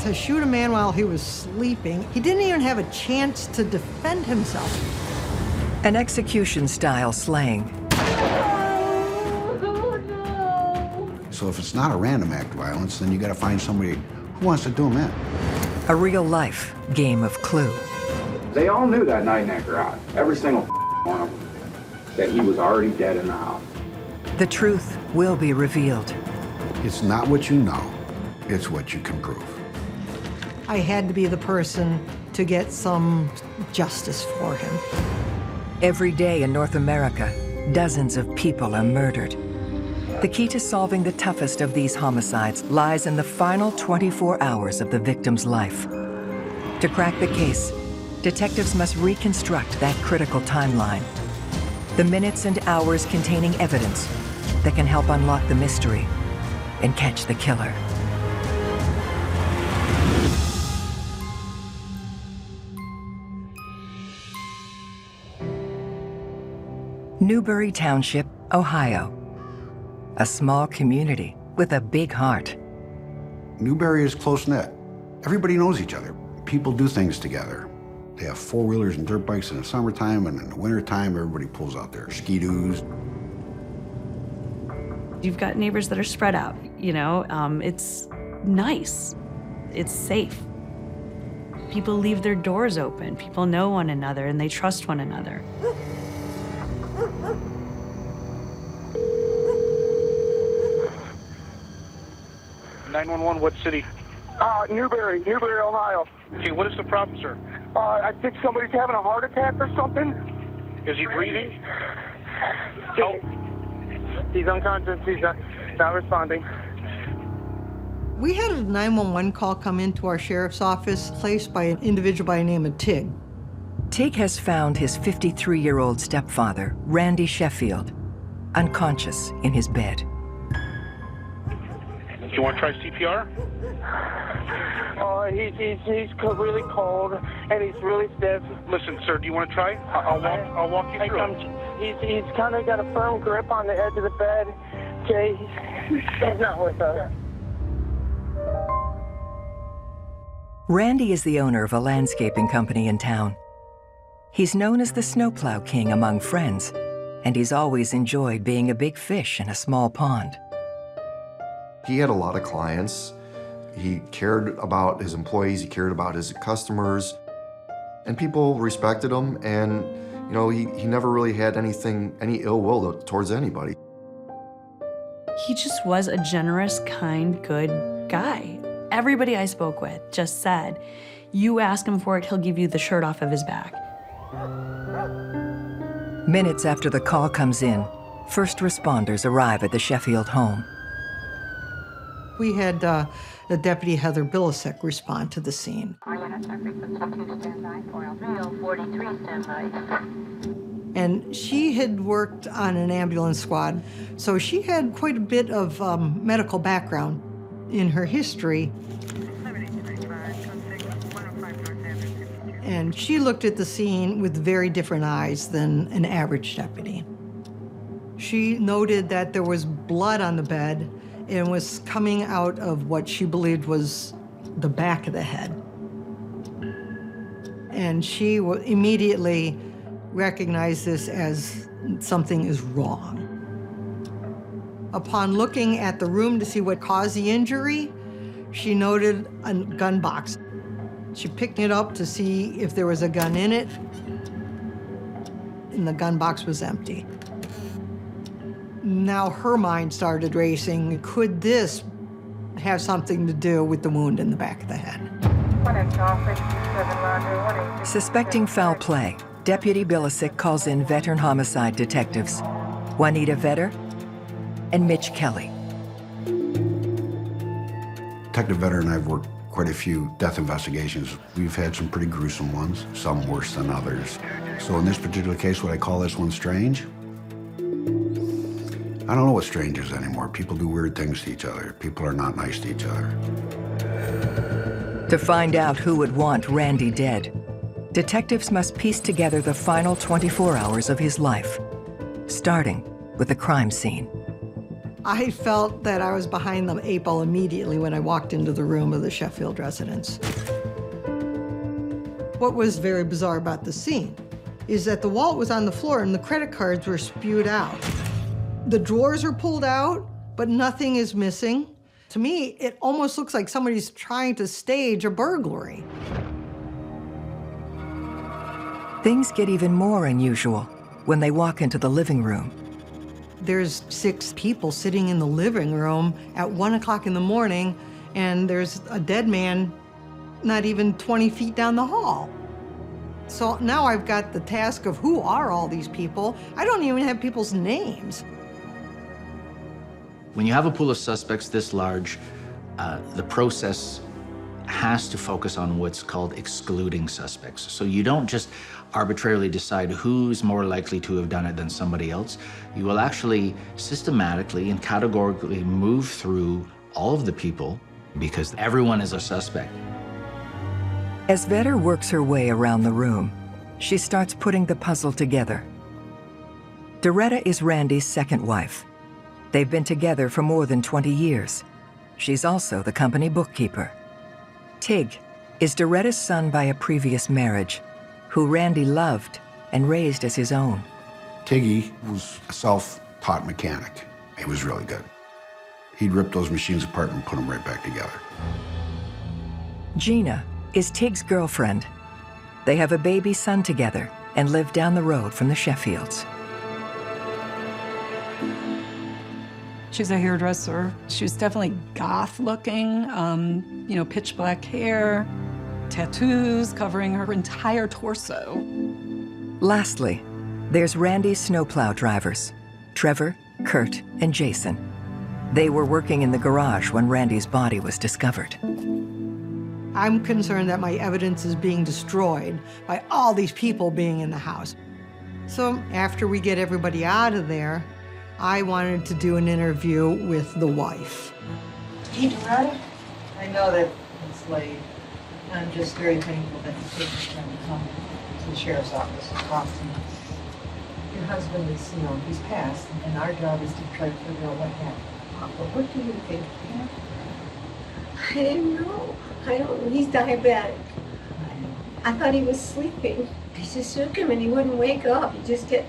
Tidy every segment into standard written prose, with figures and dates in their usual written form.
To shoot a man while he was sleeping, he didn't even have a chance to defend himself. An execution-style slaying. So if it's not a random act of violence, then you gotta find somebody who wants to do them in. A real-life game of Clue. They all knew that night in that garage, every single one of them, that he was already dead in the house. The truth will be revealed. It's not what you know, it's what you can prove. I had to be the person to get some justice for him. Every day in North America, dozens of people are murdered. The key to solving the toughest of these homicides lies in the final 24 hours of the victim's life. To crack the case, detectives must reconstruct that critical timeline. The minutes and hours containing evidence that can help unlock the mystery and catch the killer. Newbury Township, Ohio. A small community with a big heart. Newbury is close-knit. Everybody knows each other. People do things together. They have four-wheelers and dirt bikes in the summertime, and in the wintertime, everybody pulls out their ski-doos. You've got neighbors that are spread out, you know? It's nice. It's safe. People leave their doors open. People know one another, and they trust one another. What city? Newbury, Ohio. Okay, what is the problem, sir? I think somebody's having a heart attack or something. Is he breathing? Help. He's unconscious. He's not responding. We had a 911 call come into our sheriff's office, placed by an individual by the name of Tig. Tig has found his 53-year-old stepfather, Randy Sheffield, unconscious in his bed. Do you want to try CPR? He's really cold and he's really stiff. Listen, sir, do you want to try? I'll walk you through it. He's kind of got a firm grip on the edge of the bed. Okay, he's not with us. Randy is the owner of a landscaping company in town. He's known as the Snowplow King among friends, and he's always enjoyed being a big fish in a small pond. He had a lot of clients. He cared about his employees, he cared about his customers, and people respected him, and you know, he never really had any ill will towards anybody. He just was a generous, kind, good guy. Everybody I spoke with just said, you ask him for it, he'll give you the shirt off of his back. Minutes after the call comes in, first responders arrive at the Sheffield home. We had the Deputy Heather Bilasek respond to the scene. And she had worked on an ambulance squad, so she had quite a bit of medical background in her history. And she looked at the scene with very different eyes than an average deputy. She noted that there was blood on the bed and was coming out of what she believed was the back of the head. And she immediately recognized this as something is wrong. Upon looking at the room to see what caused the injury, she noted a gun box. She picked it up to see if there was a gun in it, and the gun box was empty. Now her mind started racing. Could this have something to do with the wound in the back of the head? Suspecting foul play, Deputy Bilasek calls in veteran homicide detectives, Juanita Vetter and Mitch Kelly. Detective Vetter and I have worked quite a few death investigations. We've had some pretty gruesome ones, some worse than others. So in this particular case, would I call this one strange? I don't know what strange is anymore. People do weird things to each other. People are not nice to each other. To find out who would want Randy dead, detectives must piece together the final 24 hours of his life, starting with the crime scene. I felt that I was behind the 8 ball immediately when I walked into the room of the Sheffield residence. What was very bizarre about the scene is that the wallet was on the floor and the credit cards were spewed out. The drawers are pulled out, but nothing is missing. To me, it almost looks like somebody's trying to stage a burglary. Things get even more unusual when they walk into the living room. There's 6 people sitting in the living room at 1 o'clock in the morning, and there's a dead man not even 20 feet down the hall. So now I've got the task of who are all these people? I don't even have people's names. When you have a pool of suspects this large, the process has to focus on what's called excluding suspects. So you don't just arbitrarily decide who's more likely to have done it than somebody else. You will actually systematically and categorically move through all of the people because everyone is a suspect. As Vetter works her way around the room, she starts putting the puzzle together. Doretta is Randy's second wife. They've been together for more than 20 years. She's also the company bookkeeper. Tig is Doretta's son by a previous marriage, who Randy loved and raised as his own. Tiggy was a self-taught mechanic. He was really good. He'd rip those machines apart and put them right back together. Gina is Tig's girlfriend. They have a baby son together and live down the road from the Sheffields. She's a hairdresser. She was definitely goth looking, pitch black hair, tattoos covering her entire torso. Lastly, there's Randy's snowplow drivers, Trevor, Kurt, and Jason. They were working in the garage when Randy's body was discovered. I'm concerned that my evidence is being destroyed by all these people being in the house. So after we get everybody out of there, I wanted to do an interview with the wife. Hey, Doretta. I know that it's late. I'm just very thankful that you took the time to come to the sheriff's office and talk to me. Your husband is, he's passed, and our job is to try to figure out what happened. But what do you think? I didn't know. I don't know. He's diabetic. I thought he was sleeping. I just shook him and he wouldn't wake up. He just kept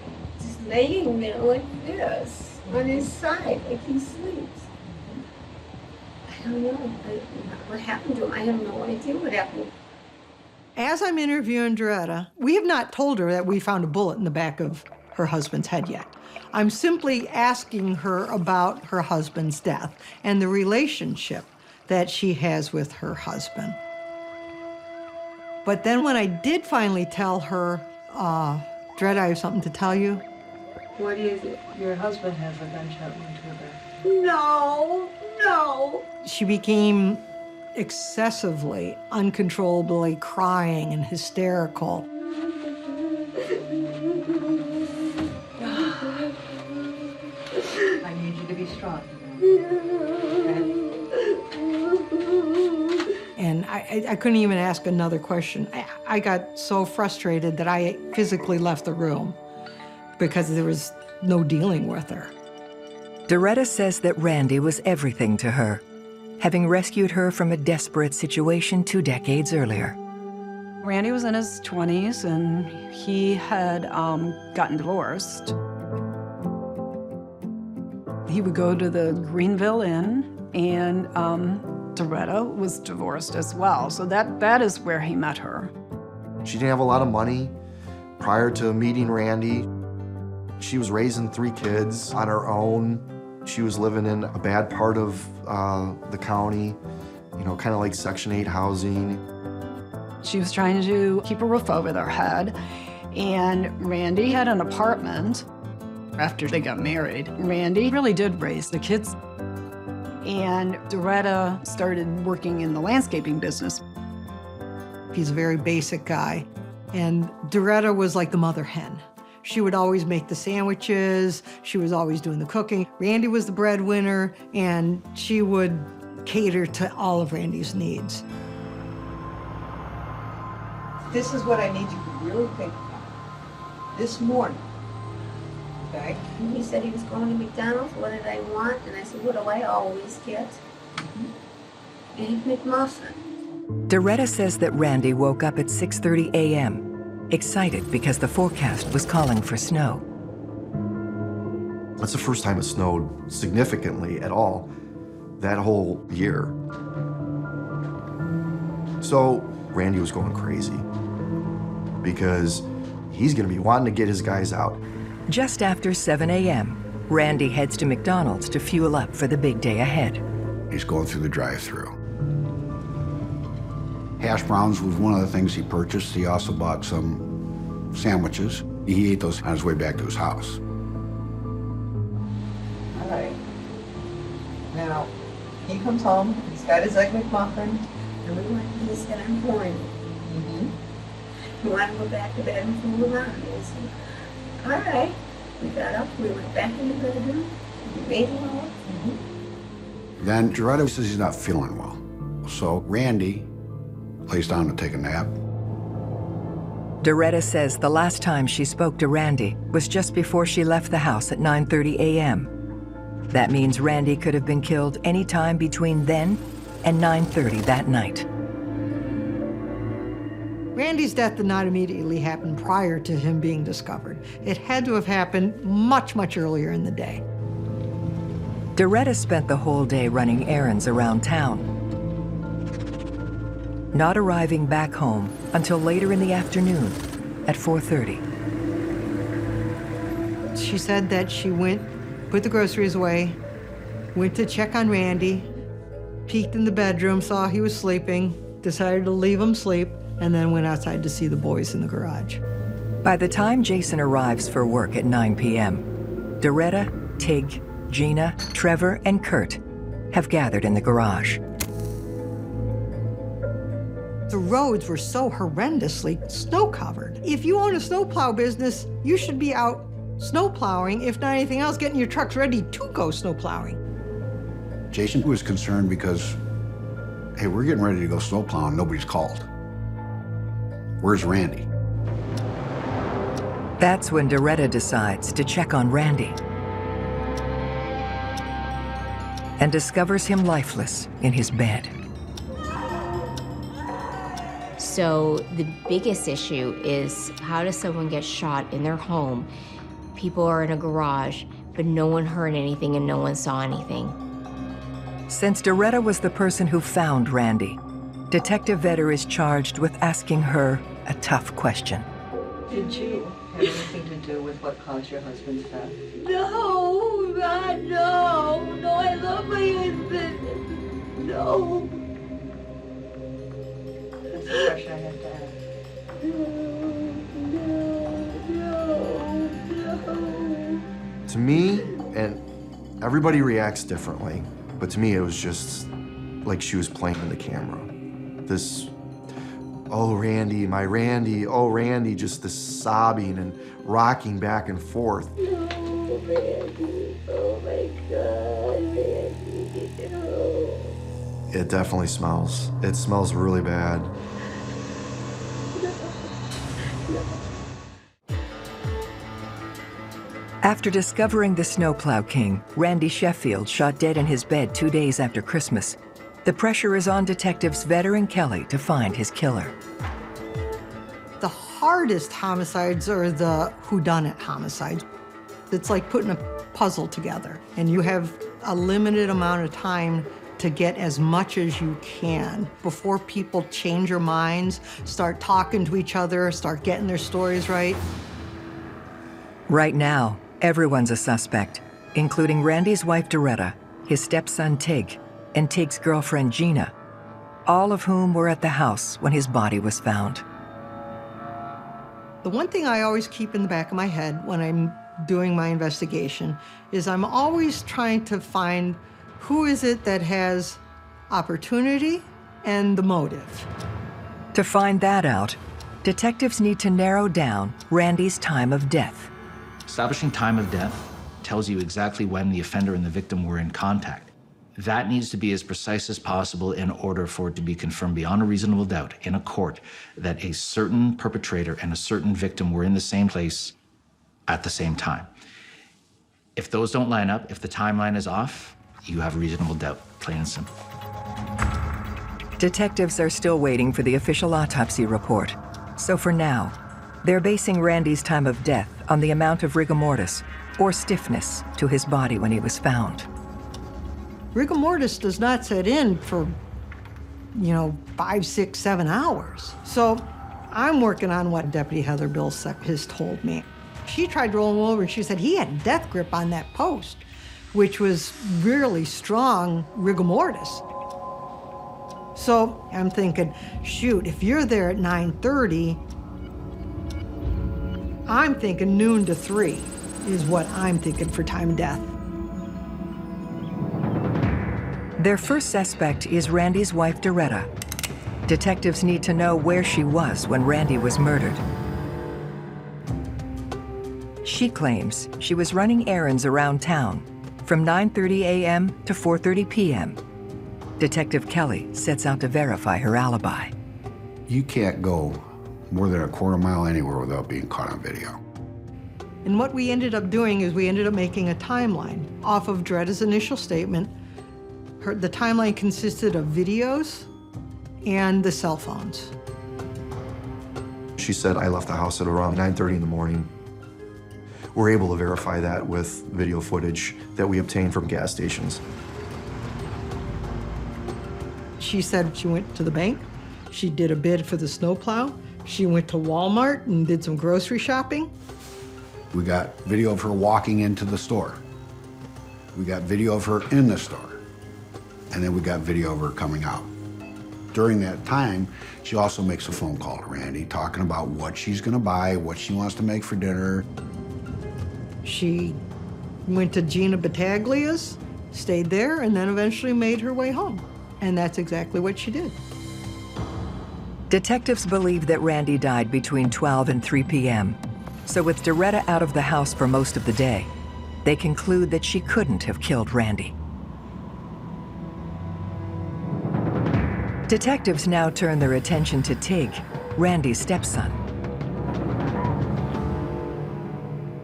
laying there like this, on his side, like he sleeps. I don't know what happened to him. I have no idea what happened. As I'm interviewing Doretta, we have not told her that we found a bullet in the back of her husband's head yet. I'm simply asking her about her husband's death and the relationship that she has with her husband. But then when I did finally tell her, Doretta, I have something to tell you. What is it? Your husband has a gunshot wound to the back. No. She became excessively, uncontrollably crying and hysterical. I need you to be strong. And I couldn't even ask another question. I got so frustrated that I physically left the room because there was no dealing with her. Doretta says that Randy was everything to her, having rescued her from a desperate situation 2 decades earlier. Randy was in his 20s and he had gotten divorced. He would go to the Greenville Inn, and Doretta was divorced as well. So that is where he met her. She didn't have a lot of money prior to meeting Randy. She was raising 3 kids on her own. She was living in a bad part of the county, kind of like Section 8 housing. She was trying to keep a roof over their head, and Randy had an apartment. After they got married, Randy really did raise the kids. And Doretta started working in the landscaping business. He's a very basic guy. And Doretta was like the mother hen. She would always make the sandwiches. She was always doing the cooking. Randy was the breadwinner, and she would cater to all of Randy's needs. This is what I need you to really think about. This morning, Okay. And he said he was going to McDonald's. What did I want? And I said, what do I always get? Egg McMuffin. Doretta says that Randy woke up at 6:30 a.m., excited because the forecast was calling for snow. That's the first time it snowed significantly at all that whole year. So Randy was going crazy because he's gonna be wanting to get his guys out. Just after 7 a.m., Randy heads to McDonald's to fuel up for the big day ahead. He's going through the drive-thru. Hash browns was one of the things he purchased. He also bought some sandwiches. He ate those on his way back to his house. All right. Now, he comes home, he's got his Egg McMuffin. And we went, he said, I'm boring. You want to go back to bed and fool around? And I said, all right. We got up, we went back in the bedroom, we made love. Then Doretta says he's not feeling well. So Randy lays down to take a nap. Doretta says the last time she spoke to Randy was just before she left the house at 9:30 a.m. That means Randy could have been killed any time between then and 9:30 that night. Randy's death did not immediately happen prior to him being discovered. It had to have happened much, much earlier in the day. Doretta spent the whole day running errands around town, not arriving back home until later in the afternoon at 4:30. She said that she went, put the groceries away, went to check on Randy, peeked in the bedroom, saw he was sleeping, decided to leave him sleep, and then went outside to see the boys in the garage. By the time Jason arrives for work at 9 p.m., Doretta, Tig, Gina, Trevor, and Kurt have gathered in the garage. The roads were so horrendously snow-covered. If you own a snowplow business, you should be out snowplowing, if not anything else, getting your trucks ready to go snowplowing. Jason was concerned because, hey, we're getting ready to go snowplowing, nobody's called. Where's Randy? That's when Doretta decides to check on Randy and discovers him lifeless in his bed. So the biggest issue is, how does someone get shot in their home? People are in a garage, but no one heard anything and no one saw anything. Since Doretta was the person who found Randy, Detective Vetter is charged with asking her a tough question. Did you have anything to do with what caused your husband's death? No, God, no. No, I love my husband. No. That's the question I have to ask. To me, and everybody reacts differently, but to me it was just like she was playing in the camera. This, oh Randy, my Randy, oh Randy, just this sobbing and rocking back and forth. No, Randy. Oh my God, Randy. No. It definitely smells. It smells really bad. After discovering the Snowplow King, Randy Sheffield, shot dead in his bed 2 days after Christmas, the pressure is on detectives Vetter and Kelly to find his killer. The hardest homicides are the whodunit homicides. It's like putting a puzzle together, and you have a limited amount of time to get as much as you can before people change their minds, start talking to each other, start getting their stories right. Right now, everyone's a suspect, including Randy's wife Doretta, his stepson Tig, and Tig's girlfriend Gina, all of whom were at the house when his body was found. The one thing I always keep in the back of my head when I'm doing my investigation is I'm always trying to find who is it that has opportunity and the motive. To find that out, detectives need to narrow down Randy's time of death. Establishing time of death tells you exactly when the offender and the victim were in contact. That needs to be as precise as possible in order for it to be confirmed beyond a reasonable doubt in a court that a certain perpetrator and a certain victim were in the same place at the same time. If those don't line up, if the timeline is off, you have reasonable doubt, plain and simple. Detectives are still waiting for the official autopsy report. So for now, they're basing Randy's time of death on the amount of rigor mortis, or stiffness, to his body when he was found. Rigor mortis does not set in for, 5, 6, 7 hours. So I'm working on what Deputy Heather Bilsek has told me. She tried to roll him over and she said he had a death grip on that post, which was really strong rigor mortis. So I'm thinking, shoot, if you're there at 9:30, I'm thinking noon to 3 is what I'm thinking for time of death. Their first suspect is Randy's wife, Doretta. Detectives need to know where she was when Randy was murdered. She claims she was running errands around town from 9:30 a.m. to 4:30 p.m. Detective Kelly sets out to verify her alibi. You can't go more than a quarter mile anywhere without being caught on video. And what we ended up doing is we ended up making a timeline off of Doretta's initial statement. The timeline consisted of videos and the cell phones. She said, I left the house at around 9:30 in the morning. We're able to verify that with video footage that we obtained from gas stations. She said she went to the bank, she did a bid for the snowplow, she went to Walmart and did some grocery shopping. We got video of her walking into the store. We got video of her in the store. And then we got video of her coming out. During that time, she also makes a phone call to Randy talking about what she's gonna buy, what she wants to make for dinner. She went to Gina Battaglia's, stayed there, and then eventually made her way home. And that's exactly what she did. Detectives believe that Randy died between 12 and 3 p.m. So with Doretta out of the house for most of the day, they conclude that she couldn't have killed Randy. Detectives now turn their attention to Tig, Randy's stepson.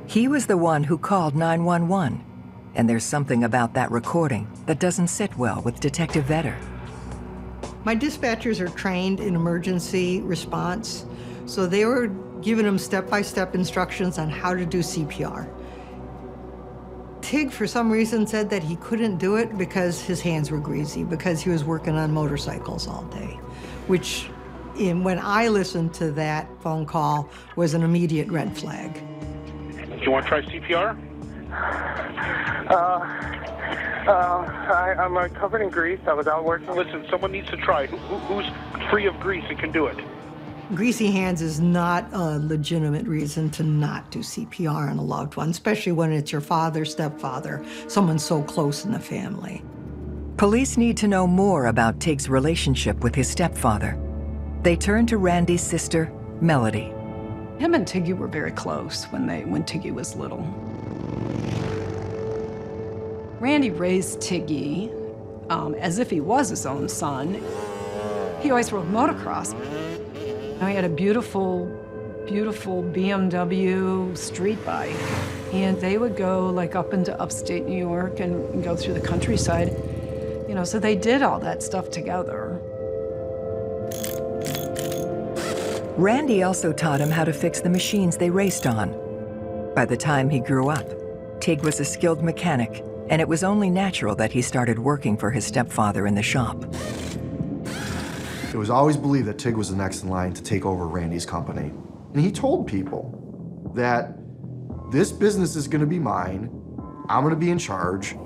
He was the one who called 911, and there's something about that recording that doesn't sit well with Detective Vetter. My dispatchers are trained in emergency response, so they were giving them step-by-step instructions on how to do CPR. Tig, for some reason, said that he couldn't do it because his hands were greasy, because he was working on motorcycles all day, which, when I listened to that phone call, was an immediate red flag. Do you want to try CPR? I'm covered in grease. I was out working. Listen, someone needs to try. Who's free of grease and can do it? Greasy hands is not a legitimate reason to not do CPR on a loved one, especially when it's your father, stepfather, someone so close in the family. Police need to know more about Tig's relationship with his stepfather. They turn to Randy's sister, Melody. Him and Tiggy were very close when Tiggy was little. Randy raised Tiggy as if he was his own son. He always rode motocross. He had a beautiful, beautiful BMW street bike. And they would go like up into upstate New York and go through the countryside. So they did all that stuff together. Randy also taught him how to fix the machines they raced on. By the time he grew up, Tig was a skilled mechanic, and it was only natural that he started working for his stepfather in the shop. It was always believed that Tig was the next in line to take over Randy's company. And he told people that this business is gonna be mine, I'm gonna be in charge.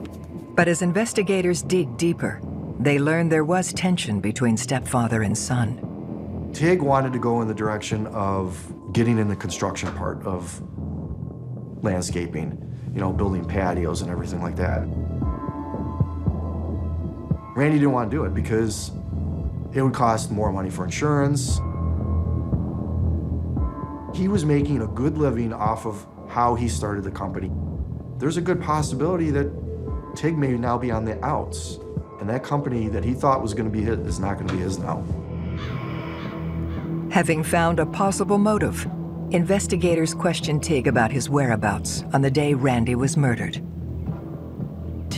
But as investigators dig deeper, they learned there was tension between stepfather and son. Tig wanted to go in the direction of getting in the construction part of landscaping, building patios and everything like that. Randy didn't want to do it because it would cost more money for insurance. He was making a good living off of how he started the company. There's a good possibility that Tig may now be on the outs, and that company that he thought was going to be his is not going to be his now. Having found a possible motive, investigators questioned Tig about his whereabouts on the day Randy was murdered.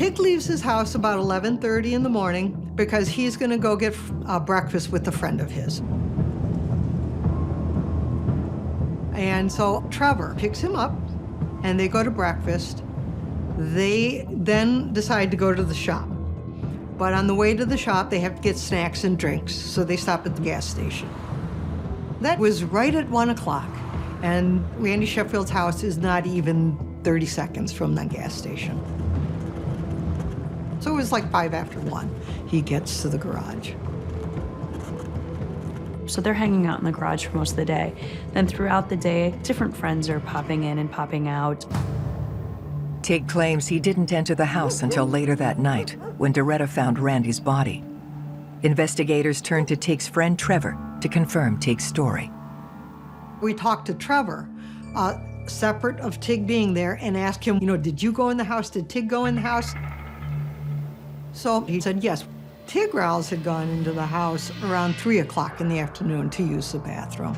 Tig leaves his house about 11:30 in the morning because he's going to go get breakfast with a friend of his. And so Trevor picks him up, and they go to breakfast. They then decide to go to the shop. But on the way to the shop, they have to get snacks and drinks, so they stop at the gas station. That was right at 1 o'clock, and Randy Sheffield's house is not even 30 seconds from the gas station. So it was like 5 after 1. He gets to the garage. So they're hanging out in the garage for most of the day. Then throughout the day, different friends are popping in and popping out. Tig claims he didn't enter the house until later that night, when Doretta found Randy's body. Investigators turned to Tig's friend Trevor to confirm Tig's story. We talked to Trevor, separate of Tig being there, and asked him, did you go in the house? Did Tig go in the house? So he said yes. Tig Rouse had gone into the house around 3 o'clock in the afternoon to use the bathroom.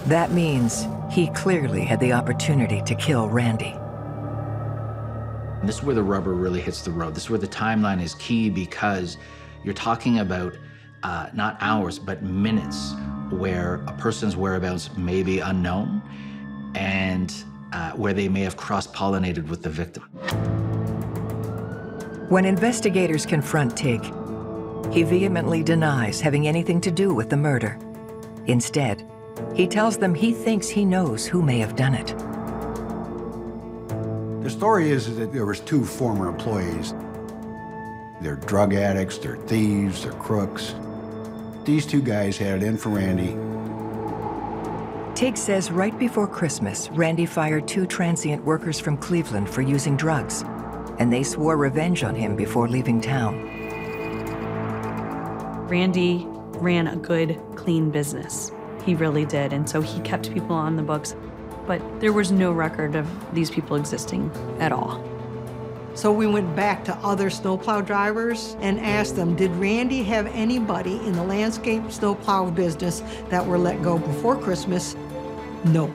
That means he clearly had the opportunity to kill Randy. This is where the rubber really hits the road. This is where the timeline is key, because you're talking about not hours, but minutes, where a person's whereabouts may be unknown and where they may have cross-pollinated with the victim. When investigators confront Tig, he vehemently denies having anything to do with the murder. Instead, he tells them he thinks he knows who may have done it. The story is that there was 2 former employees. They're drug addicts, they're thieves, they're crooks. These 2 guys had it in for Randy. Tig says right before Christmas, Randy fired 2 transient workers from Cleveland for using drugs, and they swore revenge on him before leaving town. Randy ran a good, clean business. He really did, and so he kept people on the books. But there was no record of these people existing at all. So we went back to other snowplow drivers and asked them, did Randy have anybody in the landscape snowplow business that were let go before Christmas? No.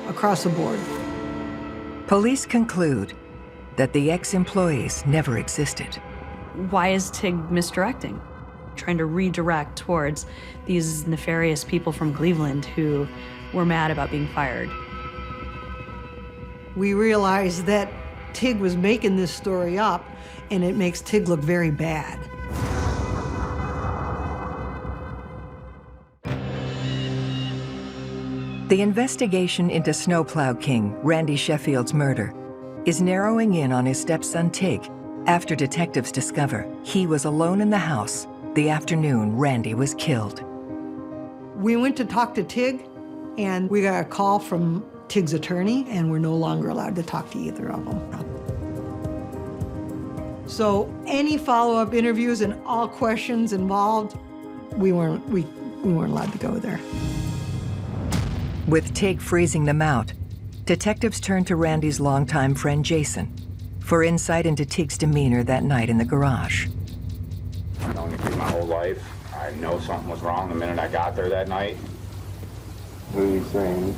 Across the board. Police conclude that the ex-employees never existed. Why is Tig misdirecting? Trying to redirect towards these nefarious people from Cleveland who were mad about being fired. We realized that Tig was making this story up, and it makes Tig look very bad. The investigation into Snowplow King Randy Sheffield's murder is narrowing in on his stepson Tig after detectives discover he was alone in the house the afternoon Randy was killed. We went to talk to Tig, and we got a call from Tig's attorney, and we're no longer allowed to talk to either of them. So any follow-up interviews and all questions involved, we weren't allowed to go there. With Tig freezing them out, detectives turned to Randy's longtime friend Jason for insight into Tig's demeanor that night in the garage. I've known the kid my whole life. I know something was wrong the minute I got there that night. What are you saying?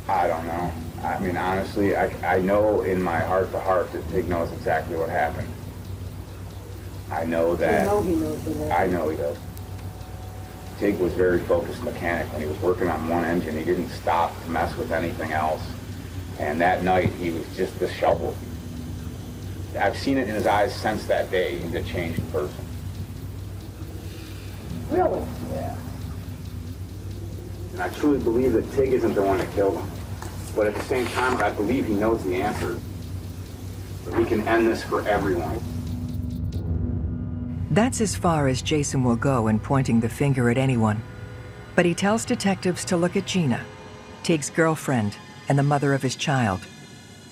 I don't know. I mean, honestly, I know in my heart to heart that Tig knows exactly what happened. I know that. You know he knows that. I know he does. Tig was a very focused mechanic. When he was working on one engine, he didn't stop to mess with anything else. And that night, he was just disheveled. I've seen it in his eyes since that day. He's a changed person. Really? Yeah. And I truly believe that Tig isn't the one that killed him. But at the same time, I believe he knows the answer. But he can end this for everyone. That's as far as Jason will go in pointing the finger at anyone. But he tells detectives to look at Gina, Tig's girlfriend and the mother of his child.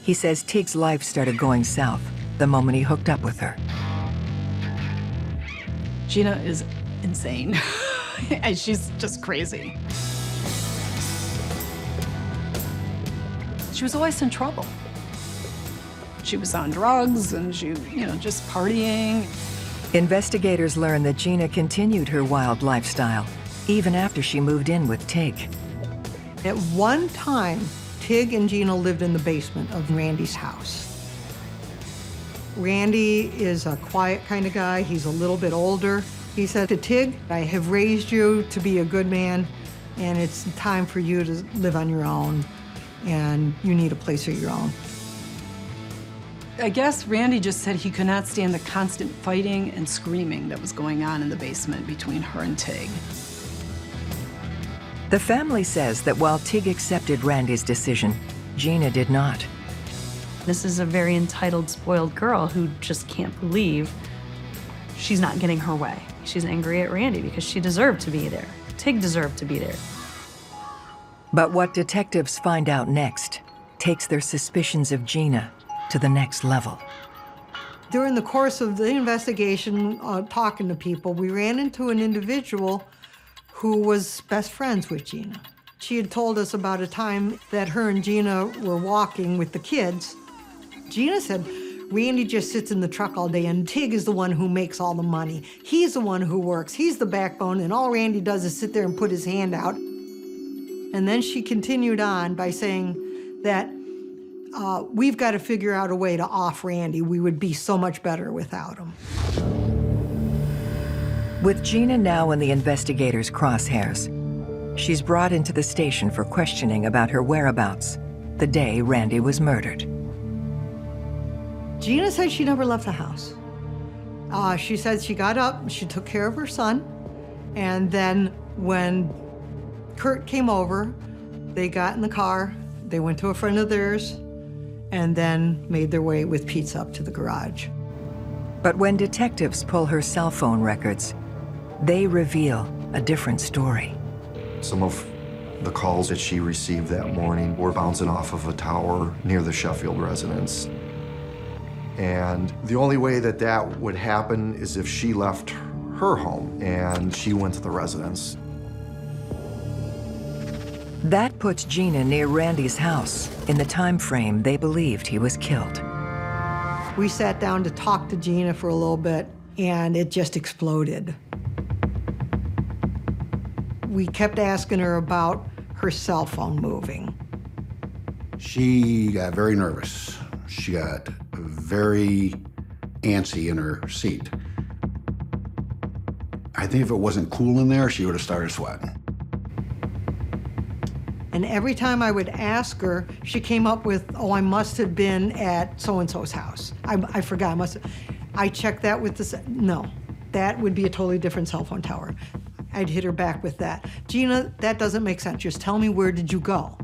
He says Tig's life started going south the moment he hooked up with her. Gina is insane. And she's just crazy. She was always in trouble. She was on drugs and she, just partying. Investigators learn that Gina continued her wild lifestyle even after she moved in with Tig. At one time, Tig and Gina lived in the basement of Randy's house. Randy is a quiet kind of guy. He's a little bit older. He said to Tig, I have raised you to be a good man, and it's time for you to live on your own, and you need a place of your own. I guess Randy just said he could not stand the constant fighting and screaming that was going on in the basement between her and Tig. The family says that while Tig accepted Randy's decision, Gina did not. This is a very entitled, spoiled girl who just can't believe she's not getting her way. She's angry at Randy because she deserved to be there. Tig deserved to be there. But what detectives find out next takes their suspicions of Gina to the next level. During the course of the investigation, talking to people, we ran into an individual who was best friends with Gina. She had told us about a time that her and Gina were walking with the kids. Gina said, Randy just sits in the truck all day, and Tig is the one who makes all the money. He's the one who works. He's the backbone, and all Randy does is sit there and put his hand out. And then she continued on by saying that we've got to figure out a way to off Randy. We would be so much better without him. With Gina now in the investigators' crosshairs, she's brought into the station for questioning about her whereabouts the day Randy was murdered. Gina said she never left the house. She said she got up, she took care of her son, and then when Kurt came over, they got in the car, they went to a friend of theirs, and then made their way with pizza up to the garage. But when detectives pull her cell phone records, they reveal a different story. Some of the calls that she received that morning were bouncing off of a tower near the Sheffield residence. And the only way that that would happen is if she left her home and she went to the residence. That puts Gina near Randy's house in the time frame they believed he was killed. We sat down to talk to Gina for a little bit, and it just exploded. We kept asking her about her cell phone moving. She got very nervous. She got very antsy in her seat. I think if it wasn't cool in there, she would have started sweating. And every time I would ask her, she came up with, oh, I must have been at so-and-so's house. I forgot, I checked that with the, no, that would be a totally different cell phone tower. I'd hit her back with that. Gina, that doesn't make sense. Just tell me, where did you go?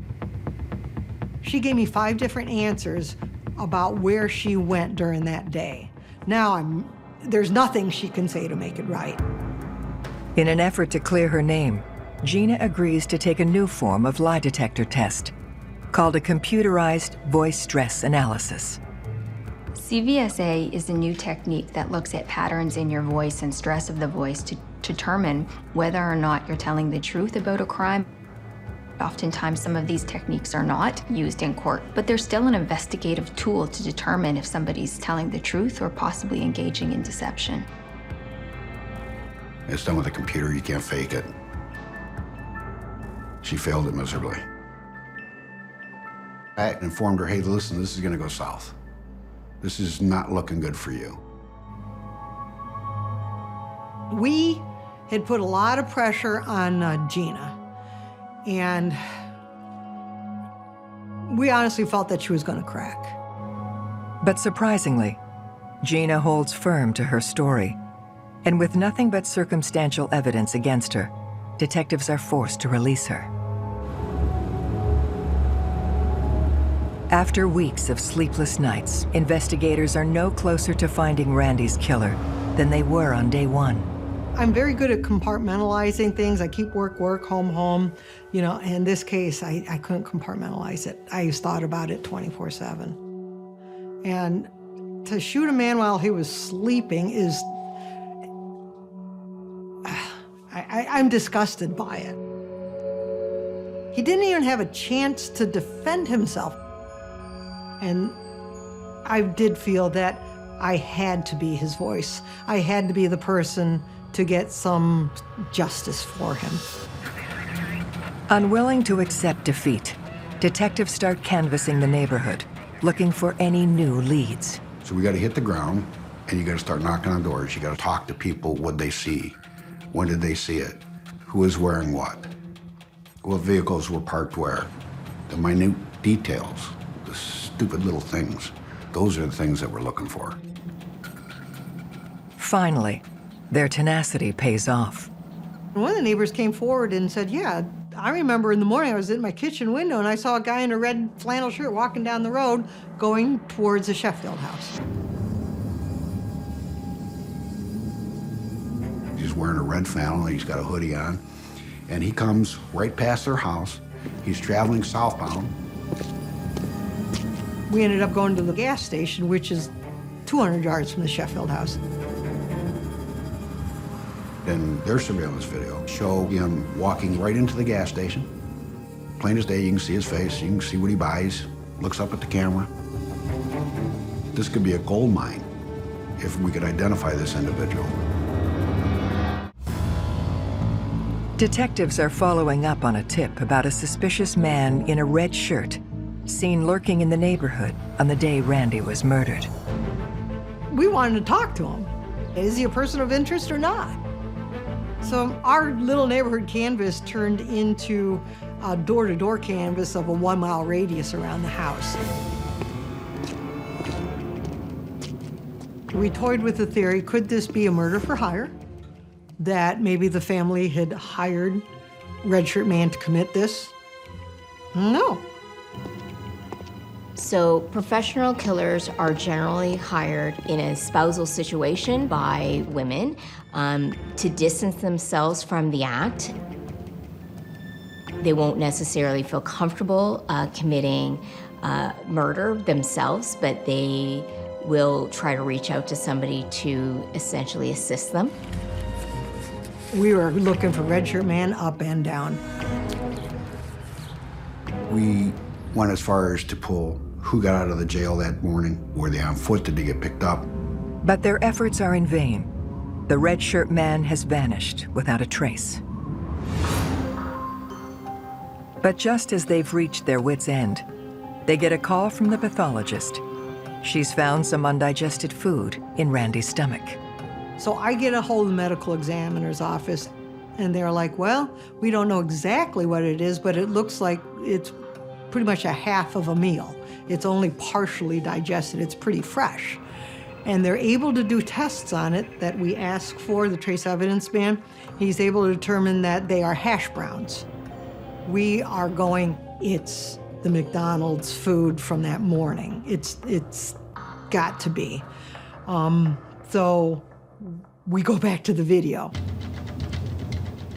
She gave me 5 different answers about where she went during that day. Now there's nothing she can say to make it right. In an effort to clear her name, Gina agrees to take a new form of lie detector test called a computerized voice stress analysis. CVSA is a new technique that looks at patterns in your voice and stress of the voice to determine whether or not you're telling the truth about a crime. Oftentimes, some of these techniques are not used in court, but they're still an investigative tool to determine if somebody's telling the truth or possibly engaging in deception. It's done with a computer, you can't fake it. She failed it miserably. I informed her, hey, listen, this is gonna go south. This is not looking good for you. We had put a lot of pressure on Gina, and we honestly felt that she was gonna crack. But surprisingly, Gina holds firm to her story. And with nothing but circumstantial evidence against her, detectives are forced to release her. After weeks of sleepless nights, investigators are no closer to finding Randy's killer than they were on day one. I'm very good at compartmentalizing things. I keep work, home, home. You know, in this case, I couldn't compartmentalize it. I thought about it 24/7. And to shoot a man while he was sleeping is, I'm disgusted by it. He didn't even have a chance to defend himself. And I did feel that I had to be his voice. I had to be the person to get some justice for him. Unwilling to accept defeat, detectives start canvassing the neighborhood, looking for any new leads. So we got to hit the ground, and you got to start knocking on doors. You got to talk to people, what they see, when did they see it, who is wearing what vehicles were parked where, the minute details, the stupid little things. Those are the things that we're looking for. Finally, their tenacity pays off. One of the neighbors came forward and said, yeah, I remember in the morning I was at my kitchen window and I saw a guy in a red flannel shirt walking down the road going towards the Sheffield house. He's wearing a red flannel, he's got a hoodie on, and he comes right past their house. He's traveling southbound. We ended up going to the gas station, which is 200 yards from the Sheffield house. And their surveillance video show him walking right into the gas station. Plain as day, you can see his face, you can see what he buys, looks up at the camera. This could be a gold mine if we could identify this individual. Detectives are following up on a tip about a suspicious man in a red shirt seen lurking in the neighborhood on the day Randy was murdered. We wanted to talk to him. Is he a person of interest or not? So our little neighborhood canvas turned into a door-to-door canvas of a 1 mile radius around the house. We toyed with the theory, could this be a murder for hire? That maybe the family had hired Red Shirt Man to commit this? No. So professional killers are generally hired in a spousal situation by women to distance themselves from the act. They won't necessarily feel comfortable committing murder themselves, but they will try to reach out to somebody to essentially assist them. We were looking for Red Shirt Man up and down. We went as far as to pull who got out of the jail that morning. Were they on foot? Did they get picked up? But their efforts are in vain. The Red Shirt Man has vanished without a trace. But just as they've reached their wits' end, they get a call from the pathologist. She's found some undigested food in Randy's stomach. So I get a hold of the medical examiner's office, and they're like, well, we don't know exactly what it is, but it looks like it's pretty much a half of a meal. It's only partially digested. It's pretty fresh. And they're able to do tests on it that we ask for, the trace evidence man. He's able to determine that they are hash browns. We are going, it's the McDonald's food from that morning. It's got to be. So we go back to the video.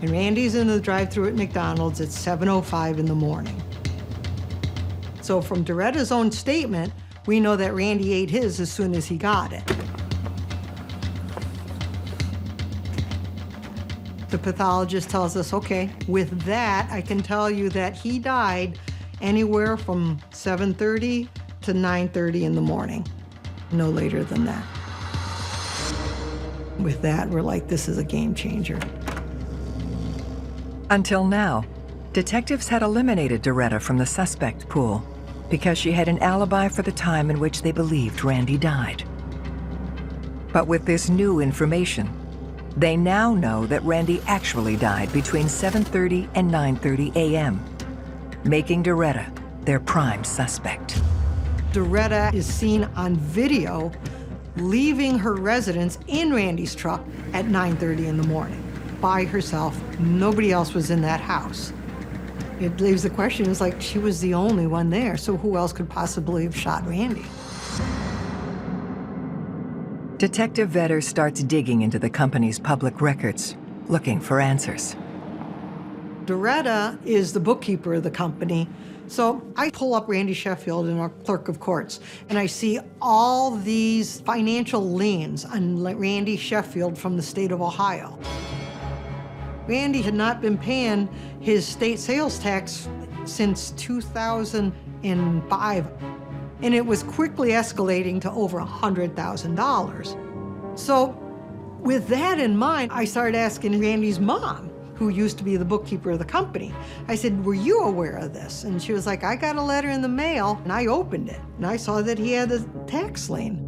And Randy's in the drive-thru at McDonald's at 7:05 in the morning. So from Doretta's own statement, we know that Randy ate his as soon as he got it. The pathologist tells us, okay, with that, I can tell you that he died anywhere from 7:30 to 9:30 in the morning, no later than that. With that, we're like, this is a game changer. Until now, detectives had eliminated Doretta from the suspect pool because she had an alibi for the time in which they believed Randy died. But with this new information, they now know that Randy actually died between 7:30 and 9:30 a.m., making Doretta their prime suspect. Doretta is seen on video leaving her residence in Randy's truck at 9:30 in the morning by herself. Nobody else was in that house. It leaves the question, it's like she was the only one there, so who else could possibly have shot Randy? Detective Vetter starts digging into the company's public records, looking for answers. Doretta is the bookkeeper of the company, so I pull up Randy Sheffield and our clerk of courts, and I see all these financial liens on Randy Sheffield from the state of Ohio. Randy had not been paying his state sales tax since 2005, and it was quickly escalating to over $100,000. So with that in mind, I started asking Randy's mom, who used to be the bookkeeper of the company. I said, were you aware of this? And she was like, I got a letter in the mail, and I opened it, and I saw that he had a tax lien.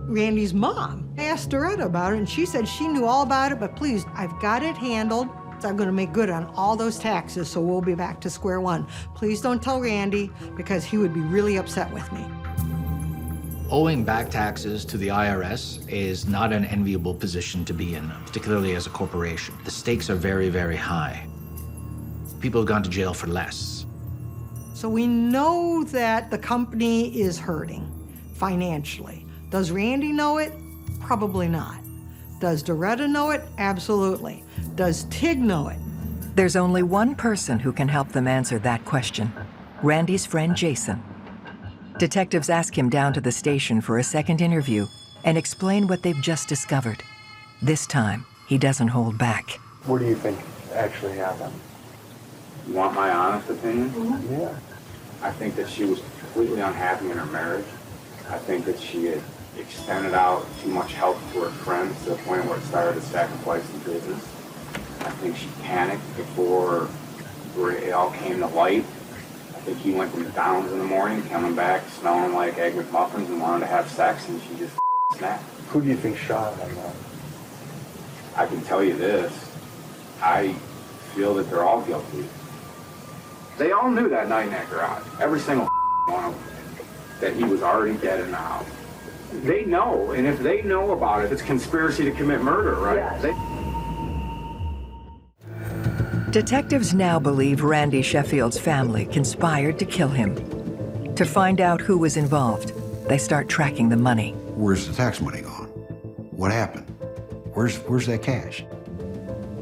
Randy's mom asked Doretta about it, and she said she knew all about it, but please, I've got it handled. So I'm gonna make good on all those taxes, so we'll be back to square one. Please don't tell Randy, because he would be really upset with me. Owing back taxes to the IRS is not an enviable position to be in, particularly as a corporation. The stakes are very, very high. People have gone to jail for less. So we know that the company is hurting financially. Does Randy know it? Probably not. Does Doretta know it? Absolutely. Does Tig know it? There's only one person who can help them answer that question: Randy's friend Jason. Detectives ask him down to the station for a second interview and explain what they've just discovered. This time, he doesn't hold back. What do you think actually happened? You want my honest opinion? Yeah. I think that she was completely unhappy in her marriage. I think that she had extended out too much help to her friends to the point where it started to sacrifice the business. I think she panicked before it all came to light. I think he went to McDonald's in the morning, coming back smelling like Egg McMuffins and wanted to have sex, and she just snapped. Who do you think shot him? I can tell you this. I feel that they're all guilty. They all knew that night in that garage, every single one of them, that he was already dead in the house. They know, and if they know about it, it's conspiracy to commit murder, right? Yes. Detectives now believe Randy Sheffield's family conspired to kill him. To find out who was involved, they start tracking the money. Where's the tax money gone? What happened? Where's that cash?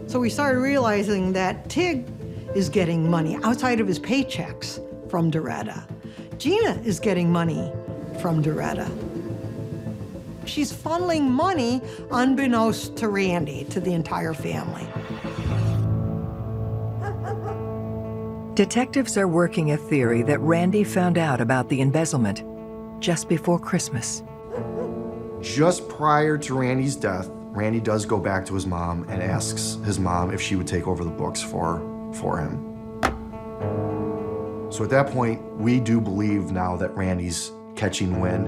So we started realizing that Tig is getting money outside of his paychecks from Doretta. Gina is getting money from Doretta. She's funneling money unbeknownst to Randy, to the entire family. Detectives are working a theory that Randy found out about the embezzlement just before Christmas. Just prior to Randy's death, Randy does go back to his mom and asks his mom if she would take over the books for him. So at that point, we do believe now that Randy's catching wind.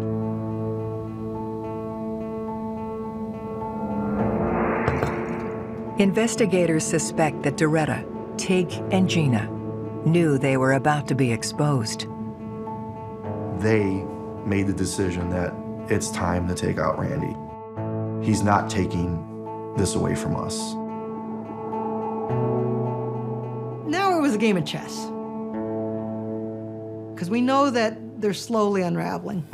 Investigators suspect that Doretta, Tig, and Gina knew they were about to be exposed. They made the decision that it's time to take out Randy. He's not taking this away from us. Now it was a game of chess. Because we know that they're slowly unraveling.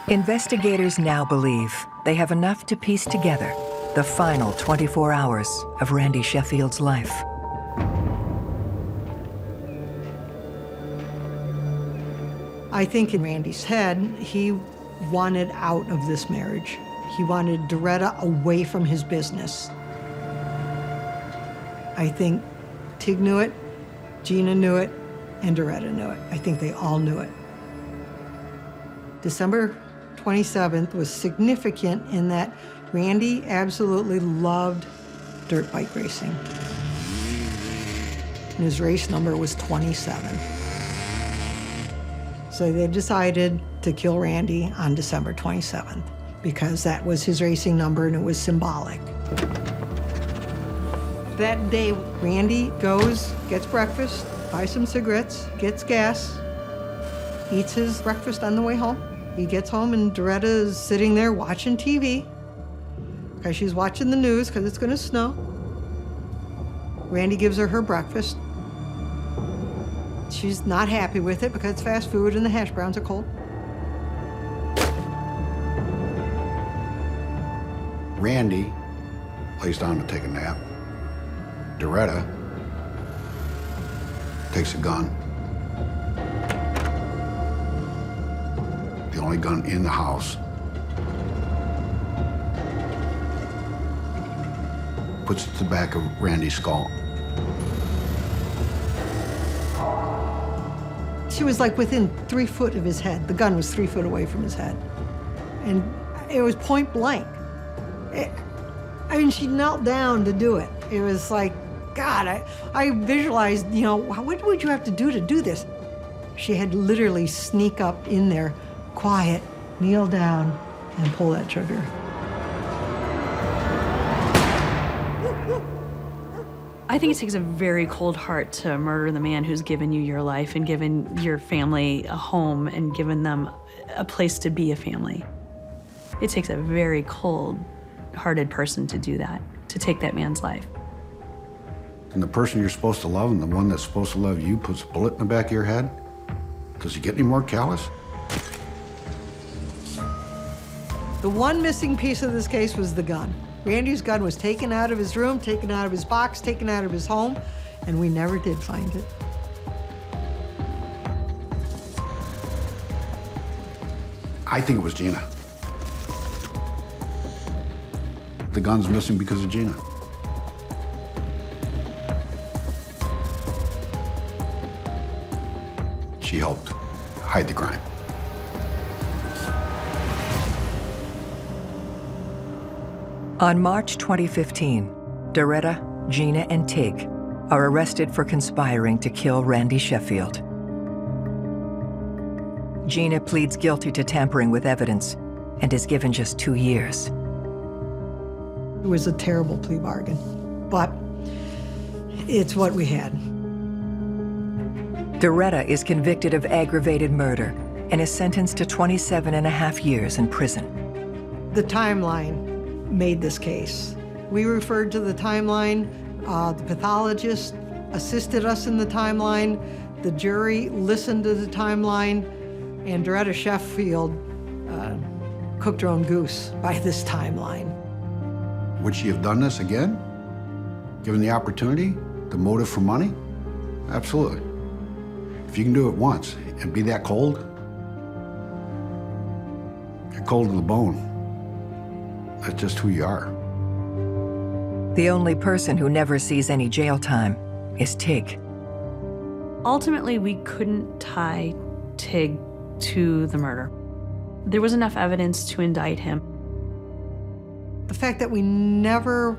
Investigators now believe they have enough to piece together the final 24 hours of Randy Sheffield's life. I think in Randy's head, he wanted out of this marriage. He wanted Doretta away from his business. I think Tig knew it, Gina knew it, and Doretta knew it. I think they all knew it. December 27th was significant in that Randy absolutely loved dirt bike racing. And his race number was 27. So they decided to kill Randy on December 27th because that was his racing number and it was symbolic. That day, Randy goes, gets breakfast, buys some cigarettes, gets gas, eats his breakfast on the way home. He gets home and Doretta is sitting there watching TV because she's watching the news because it's going to snow. Randy gives her her breakfast. She's not happy with it because it's fast food and the hash browns are cold. Randy lays down to take a nap. Doretta takes a gun. The only gun in the house. Puts it to the back of Randy's skull. She was like within 3 foot of his head. The gun was 3 foot away from his head. And it was point blank. I mean, she knelt down to do it. It was like God, I visualized, you know, what would you have to do this? She had literally sneak up in there, quiet, kneel down, and pull that trigger. I think it takes a very cold heart to murder the man who's given you your life and given your family a home and given them a place to be a family. It takes a very cold-hearted person to do that, to take that man's life. And the person you're supposed to love and the one that's supposed to love you puts a bullet in the back of your head? Does it get any more callous? The one missing piece of this case was the gun. Randy's gun was taken out of his room, taken out of his box, taken out of his home, and we never did find it. I think it was Gina. The gun's missing because of Gina. She helped hide the crime. On March 2015, Doretta, Gina, and Tig are arrested for conspiring to kill Randy Sheffield. Gina pleads guilty to tampering with evidence and is given just 2 years. It was a terrible plea bargain, but it's what we had. Doretta is convicted of aggravated murder and is sentenced to 27.5 years in prison. The timeline made this case. We referred to the timeline. The pathologist assisted us in the timeline. The jury listened to the timeline. And Doretta Sheffield cooked her own goose by this timeline. Would she have done this again? Given the opportunity, the motive for money? Absolutely. If you can do it once and be that cold, you're cold to the bone. That's just who you are. The only person who never sees any jail time is Tig. Ultimately, we couldn't tie Tig to the murder. There was enough evidence to indict him. The fact that we never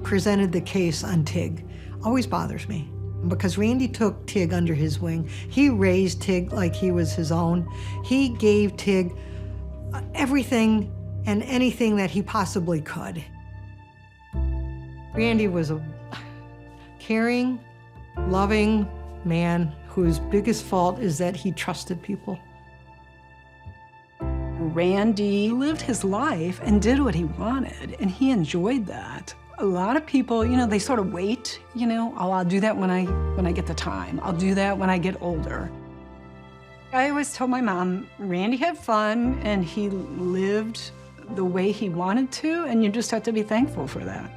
presented the case on Tig always bothers me, because Randy took Tig under his wing. He raised Tig like he was his own. He gave Tig everything and anything that he possibly could. Randy was a caring, loving man whose biggest fault is that he trusted people. Randy lived his life and did what he wanted, and he enjoyed that. A lot of people, you know, they sort of wait, you know, oh, I'll do that when I get the time. I'll do that when I get older. I always told my mom, Randy had fun and he lived the way he wanted to, and you just have to be thankful for that.